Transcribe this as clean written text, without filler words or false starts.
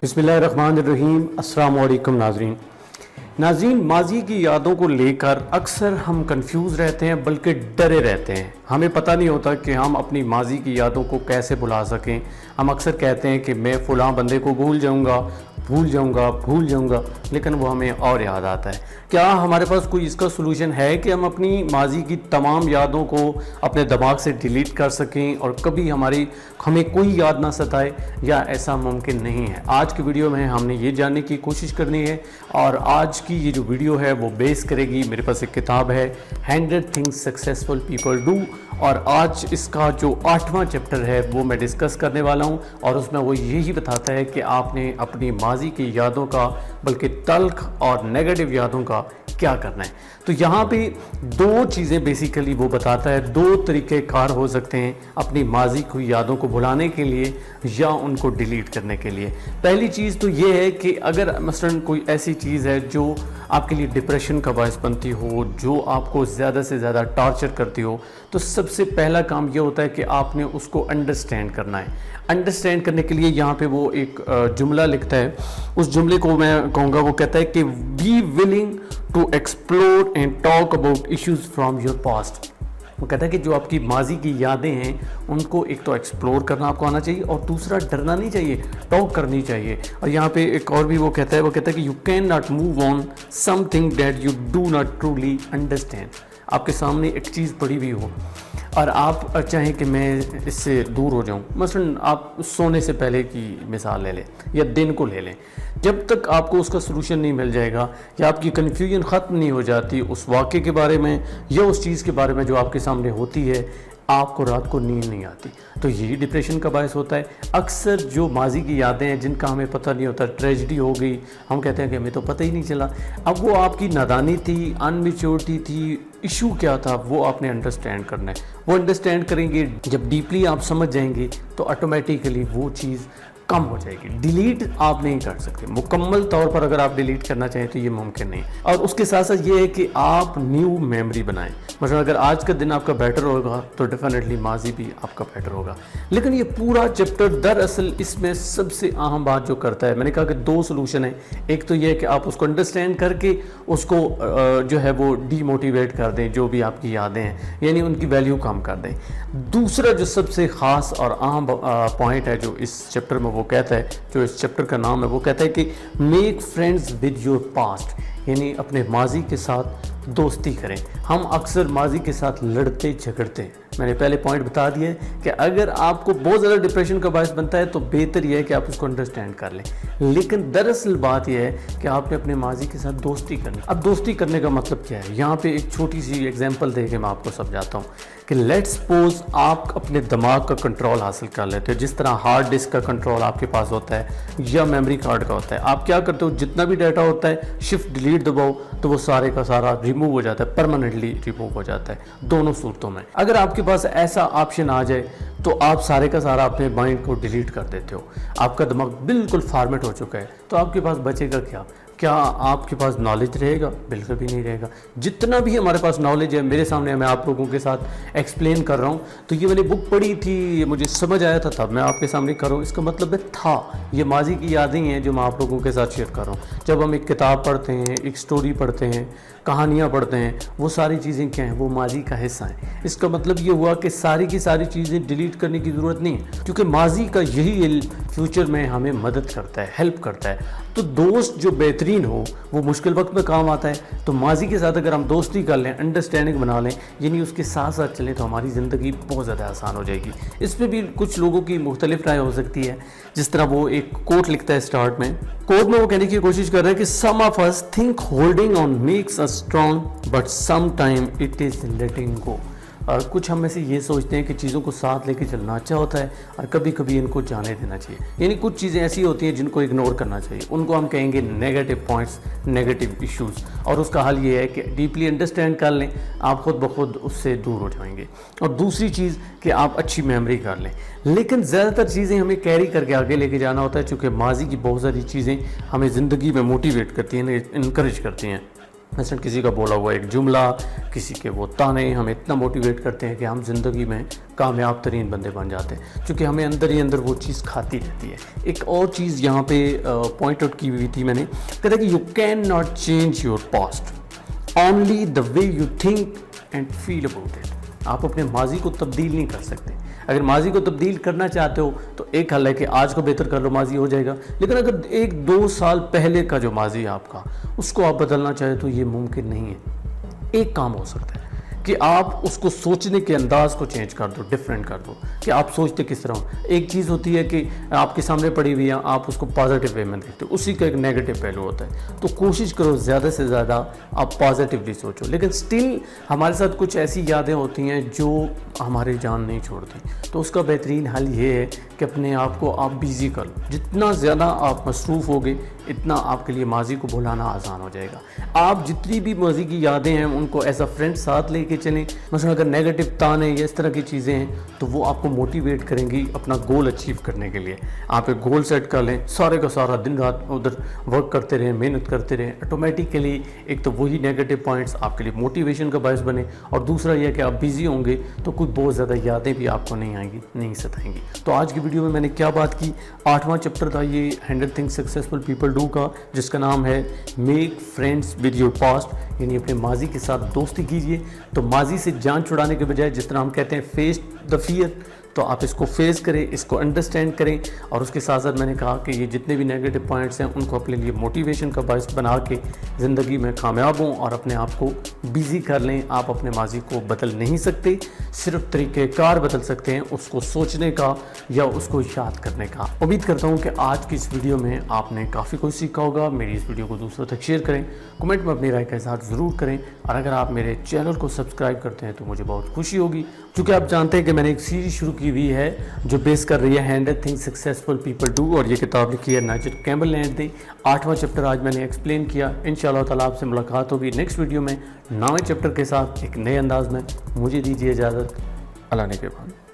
बिस्मिल्लाहिर्रहमानिर्रहीम। अस्सलाम वालेकुम नाज़रीन, माजी की यादों को लेकर अक्सर हम कंफ्यूज रहते हैं, बल्कि डरे रहते हैं। हमें पता नहीं होता कि हम अपनी माजी की यादों को कैसे भुला सकें। हम अक्सर कहते हैं कि मैं फ़लाँ बंदे को भूल जाऊंगा, लेकिन वो हमें और याद आता है। क्या हमारे पास कोई इसका सलूशन है कि हम अपनी माजी की तमाम यादों को अपने दिमाग से डिलीट कर सकें और कभी हमें कोई याद ना सताए, या ऐसा मुमकिन नहीं है? आज की वीडियो में हमने ये जानने की कोशिश करनी है, और आज की ये जो वीडियो है वो बेस करेगी, मेरे पास एक किताब है 100 थिंग्स सक्सेसफुल पीपल डू, और आज इसका जो 8वां चैप्टर है वो मैं डिस्कस करने वाला हूँ। और उसमें वो यही बताता है कि आपने अपनी माजी की यादों का, बल्कि तल्ख और नेगेटिव यादों का क्या करना है। तो यहाँ पे दो चीज़ें बेसिकली वो बताता है, दो तरीके कार हो सकते हैं अपनी माजी की यादों को भुलाने के लिए या उनको डिलीट करने के लिए। पहली चीज़ तो ये है कि अगर मसलन कोई ऐसी चीज़ है जो आपके लिए डिप्रेशन का बायस बनती हो, जो आपको ज़्यादा से ज़्यादा टॉर्चर करती हो, तो सबसे पहला काम ये होता है कि आपने उसको अंडरस्टैंड करना है। अंडरस्टैंड करने के लिए यहाँ पे वो एक जुमला लिखता है, उस जुमले को मैं कहूँगा, वो कहता है कि be willing to explore and talk about issues from your past. वो कहता है कि जो आपकी माजी की यादें हैं उनको एक तो एक्सप्लोर करना आपको आना चाहिए, और दूसरा डरना नहीं चाहिए, टॉक करनी चाहिए। और यहाँ पे एक और भी वो कहता है कि you can not move on something that you do not truly understand. आपके सामने एक चीज़ पड़ी हुई हो और आप चाहें कि मैं इससे दूर हो जाऊं, मसलन आप सोने से पहले की मिसाल ले लें या दिन को ले लें, जब तक आपको उसका सलूशन नहीं मिल जाएगा या आपकी कन्फ्यूजन ख़त्म नहीं हो जाती उस वाक़े के बारे में या उस चीज़ के बारे में जो आपके सामने होती है, आपको रात को नींद नहीं आती। तो यही डिप्रेशन का बायस होता है। अक्सर जो माजी की यादें हैं जिनका हमें पता नहीं होता, ट्रेजिडी हो गई, हम कहते हैं कि हमें तो पता ही नहीं चला, अब वो आपकी नादानी थी, अनमेच्योरिटी थी, इशू क्या था, वो आपने अंडरस्टैंड करना है। वो अंडरस्टैंड करेंगे, जब डीपली आप समझ जाएंगे तो ऑटोमेटिकली वो चीज़ कम हो जाएगी। डिलीट आप नहीं कर सकते मुकम्मल तौर पर, अगर आप डिलीट करना चाहें तो ये मुमकिन नहीं। और उसके साथ साथ ये है कि आप न्यू मेमोरी बनाएं। मतलब अगर आज का दिन आपका बेटर होगा तो डेफिनेटली माजी भी आपका बेटर होगा। लेकिन ये पूरा चैप्टर दरअसल इसमें सबसे अहम बात जो करता है, मैंने कहा कि दो सोल्यूशन है। एक तो ये है कि आप उसको अंडरस्टैंड करके उसको जो है वो डीमोटिवेट कर दें, जो भी आपकी यादें हैं, यानी उनकी वैल्यू कम कर दें। दूसरा जो सबसे ख़ास और अहम पॉइंट है जो इस चैप्टर में वो कहता है, जो इस चैप्टर का नाम है, वो कहता है कि make friends with your past, यानी अपने माजी के साथ दोस्ती करें। हम अक्सर माजी के साथ लड़ते झगड़ते हैं। मैंने पहले पॉइंट बता दिया है कि अगर आपको बहुत ज़्यादा डिप्रेशन का बायस बनता है तो बेहतर यह है कि आप उसको अंडरस्टैंड कर लें। लेकिन दरअसल बात यह है कि आपने अपने माजी के साथ दोस्ती करनी। अब दोस्ती करने का मतलब क्या है, यहाँ पे एक छोटी सी एग्जांपल दे के मैं आपको समझाता हूँ कि लेट्स सपोज आप अपने दिमाग का कंट्रोल हासिल कर लेते हो, जिस तरह हार्ड डिस्क का कंट्रोल आपके पास होता है या मेमोरी कार्ड का होता है। आप क्या करते हो, जितना भी डाटा होता है शिफ्ट डिलीट दबाओ तो वो सारे का सारा रिमूव हो जाता है, परमानेंटली रिमूव हो जाता है। दोनों सूरतों में अगर आपके पास ऐसा ऑप्शन आ जाए तो आप सारे का सारा अपने माइंड को डिलीट कर देते हो, आपका दिमाग बिल्कुल फॉर्मेट हो चुका है, तो आपके पास बचेगा क्या आपके पास नॉलेज रहेगा? बिल्कुल भी नहीं रहेगा। जितना भी हमारे पास नॉलेज है, मेरे सामने मैं आप लोगों के साथ एक्सप्लेन कर रहा हूँ, तो ये मैंने बुक पढ़ी थी, ये मुझे समझ आया था, तब मैं आपके सामने कर रहा हूँ। इसका मतलब है ये माजी की यादें हैं जो मैं आप लोगों के साथ शेयर कर रहा हूँ। जब हम एक किताब पढ़ते हैं, एक स्टोरी पढ़ते हैं, कहानियाँ पढ़ते हैं, वो सारी चीज़ें क्या हैं, वो माजी का हिस्सा है। इसका मतलब ये हुआ कि सारी की सारी चीज़ें डिलीट करने की ज़रूरत नहीं है, क्योंकि माजी का यही फ्यूचर में हमें मदद करता है, हेल्प करता है। तो दोस्त जो बेहतरीन हो वो मुश्किल वक्त में काम आता है। तो माजी के साथ अगर हम दोस्ती कर लें, अंडरस्टैंडिंग बना लें, यानी उसके साथ साथ चलें, तो हमारी ज़िंदगी बहुत ज़्यादा आसान हो जाएगी। इस पर भी कुछ लोगों की मुख्तलिफ राय हो सकती है। जिस तरह वो एक कोट लिखता है स्टार्ट में, कोट में वो कहने की कोशिश कर रहे हैं कि some of us think holding on makes us strong but some time it is letting go. और कुछ हम में से ये सोचते हैं कि चीज़ों को साथ लेके चलना अच्छा होता है और कभी कभी इनको जाने देना चाहिए। यानी कुछ चीज़ें ऐसी होती हैं जिनको इग्नोर करना चाहिए, उनको हम कहेंगे नेगेटिव पॉइंट्स, नेगेटिव इश्यूज़। और उसका हल ये है कि डीपली अंडरस्टैंड कर लें, आप खुद ब खुद उससे दूर हो जाएंगे। और दूसरी चीज़ कि आप अच्छी मेमोरी कर लें। लेकिन ज़्यादातर चीज़ें हमें कैरी करके आगे लेके जाना होता है, चूँकि माजी की बहुत सारी चीज़ें हमें ज़िंदगी में मोटिवेट करती हैं, इनकरेज करती हैं। مثلا کسی کا بولا ہوا ایک جملہ, کسی کے وہ تانے ہمیں اتنا موٹیویٹ کرتے ہیں کہ ہم زندگی میں کامیاب ترین بندے بن جاتے ہیں, چونکہ ہمیں اندر ہی اندر وہ چیز کھاتی رہتی ہے. ایک اور چیز یہاں پہ پوائنٹ آؤٹ کی ہوئی تھی میں نے, کہتا کہ you can not change your past, only the way you think and feel about it. آپ اپنے ماضی کو تبدیل نہیں کر سکتے. اگر ماضی کو تبدیل کرنا چاہتے ہو تو ایک حل ہے کہ آج کو بہتر کر لو, ماضی ہو جائے گا. لیکن اگر 1-2 سال پہلے کا جو ماضی ہے آپ کا, اس کو آپ بدلنا چاہیں تو یہ ممکن نہیں ہے. ایک کام ہو سکتا ہے کہ آپ اس کو سوچنے کے انداز کو چینج کر دو, ڈیفرنٹ کر دو کہ آپ سوچتے کس طرح ہو. ایک چیز ہوتی ہے کہ آپ کے سامنے پڑی ہوئی ہے, آپ اس کو پازیٹیو وے میں دیکھتے ہو, اسی کا ایک نیگیٹو پہلو ہوتا ہے. تو کوشش کرو زیادہ سے زیادہ آپ پازیٹیولی سوچو. لیکن سٹل ہمارے ساتھ کچھ ایسی یادیں ہوتی ہیں جو ہماری جان نہیں چھوڑتی, تو اس کا بہترین حل یہ ہے کہ اپنے آپ کو آپ بیزی کر لو. جتنا زیادہ آپ مصروف ہوگے اتنا آپ کے لیے ماضی کو بھلانا آسان ہو جائے گا. آپ جتنی بھی ماضی کی یادیں ہیں ان کو ایز اے فرینڈ ساتھ لے کے چلیں. مثلا اگر نیگیٹو تانے یا اس طرح کی چیزیں ہیں تو وہ آپ کو موٹیویٹ کریں گی اپنا گول اچیو کرنے کے لیے. آپ ایک گول سیٹ کر لیں, سارے کا سارا دن رات ادھر ورک کرتے رہیں, محنت کرتے رہیں. آٹومیٹیکلی ایک تو وہی نیگیٹو پوائنٹس آپ کے لیے موٹیویشن کا باعث بنے, اور دوسرا یہ کہ آپ بیزی ہوں گے تو کچھ بہت زیادہ یادیں بھی آپ کو نہیں آئیں گی, نہیں ستائیں گی. تو آج کی ویڈیو میں نے کیا بات کی, 8واں چیپٹر تھا یہ 100 Things Successful People Do کا, جس کا نام ہے make friends with your past, یعنی اپنے ماضی کے ساتھ دوستی کیجیے. تو ماضی سے جان چھڑانے کے بجائے جس طرح ہم کہتے ہیں فیس دا فیئر, تو آپ اس کو فیس کریں, اس کو انڈرسٹینڈ کریں. اور اس کے ساتھ ساتھ میں نے کہا کہ یہ جتنے بھی نیگیٹو پوائنٹس ہیں ان کو اپنے لیے موٹیویشن کا باعث بنا کے زندگی میں کامیاب ہوں اور اپنے آپ کو بیزی کر لیں. آپ اپنے ماضی کو بدل نہیں سکتے, صرف طریقہ کار بدل سکتے ہیں, اس کو سوچنے کا یا اس کو یاد کرنے کا. امید کرتا ہوں کہ آج کی اس ویڈیو میں آپ نے کافی کچھ سیکھا ہوگا. میری اس ویڈیو کو دوسروں تک شیئر کریں, کمنٹ میں اپنی رائے کا اظہار ضرور کریں, اور اگر آپ میرے چینل کو سبسکرائب کرتے ہیں تو مجھے بہت خوشی ہوگی. چونکہ آپ جانتے ہیں کہ میں نے ایک سیریز شروع کی ہوئی ہے جو بیس کر رہی ہے 100 Things Successful People Do, اور یہ کتاب لکھی ہے نائجل کیمبل نے. 8واں چیپٹر آج میں نے ایکسپلین کیا. انشاءاللہ تعالیٰ آپ سے ملاقات ہوگی نیکسٹ ویڈیو میں 9ویں چیپٹر کے ساتھ ایک نئے انداز میں. مجھے دیجیے اجازت. اللہ نے کے بعد.